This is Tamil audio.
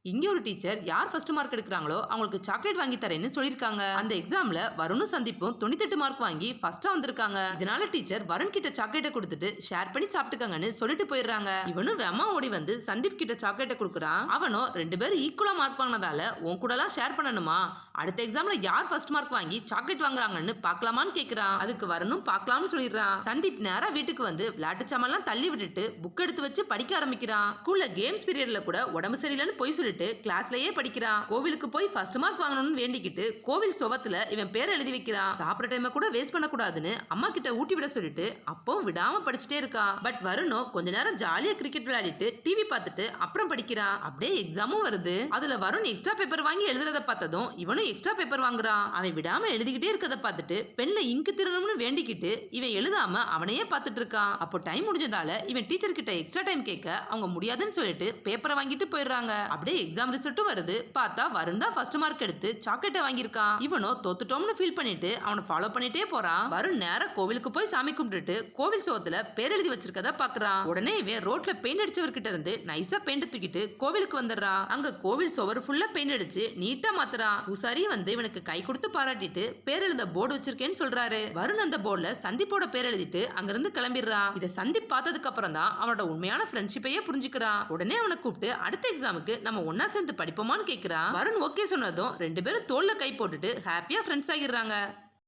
இங்க ஒரு டீச்சர் யார் ஃபர்ஸ்ட் மார்க் எடுக்கிறாங்களோ அவங்களுக்கு சாக்லேட் வாங்கி தரேன்னு சொல்லிருக்காங்க. அந்த எக்ஸாம்ல வருணும் சந்தீப்பும் 98 மார்க் வாங்கி ஃபர்ஸ்டா வந்திருக்காங்க. இதனால டீச்சர் வருண் கிட்ட சாக்லேட்டை கொடுத்துட்டு ஷேர் பண்ணி சாப்பிட்டுக்காங்கன்னு சொல்லிட்டு போயிடுறாங்க. இவனும் வெம்மா ஓடி வந்து சந்தீப் கிட்ட சாக்லேட்டை கொடுக்குறான். அவனும் 2 பேரும் ஈக்குவலா மார்க் வாங்கினதால உன் கூட எல்லாம் ஷேர் பண்ணணுமா, அடுத்த எக்ஸாம்ல யார் ஃபர்ஸ்ட் மார்க் வாங்கி சாக்லேட் வாங்குறாங்கன்னு பாக்கலாமான்னு கேக்குறான். அதுக்கு வருணும் பாக்கலாம்னு சொல்லிடுறான். சந்தீப் நேரா வீட்டுக்கு வந்து விளையாட்டு சாமான்லாம் தள்ளி விட்டுட்டு புக் எடுத்து வச்சு படிக்க ஆரம்பிக்கிறான். ஸ்கூல்ல கேம்ஸ் பீரியட்ல கூட உடம்பு சரியில்லைன்னு போய் சொல்லிட்டு கிளாஸ்லயே படிக்கிறான். கோவிலுக்கு போய் ஃபர்ஸ்ட் மார்க் வாங்கணும்னு வேண்டிக்கிட்டு கோவில் சுவத்துல இவன் பேர் எழுதி வைக்கிறான். சாப்பிட்ற டைம் கூட வேஸ்ட் பண்ண கூடாதுன்னு அம்மா கிட்ட ஊட்டி விட சொல்லிட்டு அப்பவும் விடாம படிச்சுட்டே இருக்கான். பட் வருணும் கொஞ்ச நேரம் ஜாலியா கிரிக்கெட் விளையாடிட்டு டிவி பார்த்துட்டு அப்புறம் படிக்கிறான். அப்படியே எக்ஸாமும் வருது. அதுல வருண் எக்ஸ்ட்ரா பேப்பர் வாங்கி எழுதுறத பார்த்ததும் இவனும் எக்ஸ்ட்ரா பேப்பர் வாங்குறான். அவன் விடாம எழுதிக்கிட்டே இருக்கத பார்த்துட்டு பென்ல இங்கு திறனும்னு வேண்டிக்கிட்டு இவன் எழுதாம அவனையே பார்த்துட்டு இருக்கான். அப்போ டைம் முடிஞ்சதால இவன் டீச்சர் கிட்ட எக்ஸ்ட்ரா டைம் கேட்க அவங்க முடியாதுன்னு சொல்லிட்டு பேப்பரை வாங்கிட்டு போயிடுறாங்க. அப்படியே எக்ஸாம் ரிசல்ட்டும் வருது. பார்த்தா வருண் தான் ஃபர்ஸ்ட் மார்க் எடுத்து சாக்லேட்டை வாங்கியிருக்கான். இவனோ தோத்துட்டோம்னு ஃபீல் பண்ணிட்டு அவனை ஃபாலோ பண்ணிட்டே போறான். வருண் நேரா கோவிலுக்கு போய் சாமி கும்பிட்டுட்டு கோவில் சோத்துல பேர் எழுதி வச்சிருக்கத பாக்குறான். உடனே இவன் ரோட்ல பெயிண்ட் அடிச்சவர்கிட்ட இருந்து நைஸா பெயிண்ட் தூக்கிட்டு கோவிலுக்கு வந்துடுறான். அங்க கோவில் சுவர் ஃபுல்லா பெயிண்ட் அடிச்சு நீட்டா மாத்துறான். பூசாரி வந்து இவனுக்கு கை கொடுத்து பாராட்டிட்டு பேர் எழுத போர்டு வச்சிருக்கேன்னு சொல்றாரு. வருண் அந்த போர்டுல சந்தீப்போட பேர் எழுதிட்டு அங்கிருந்து கிளம்பிடுறான். இதை சந்தீப் பார்த்ததுக்கு அப்புறம் தான் அவனோட உண்மையான ஃப்ரெண்ட்ஷிப்பையே புரிஞ்சுக்கிறான். உடனே அவனை கூப்பிட்டு அடுத்த எக்ஸாமுக்கு நம்ம ஒன்னா சேர்ந்து படிப்போமான்னு கேட்கிறான். வருண் ஓகே சொன்னதும் 2 பேரும் தோல்ல கை போட்டுட்டு ஹாப்பியா ஃப்ரெண்ட்ஸ் ஆகிடுறாங்க.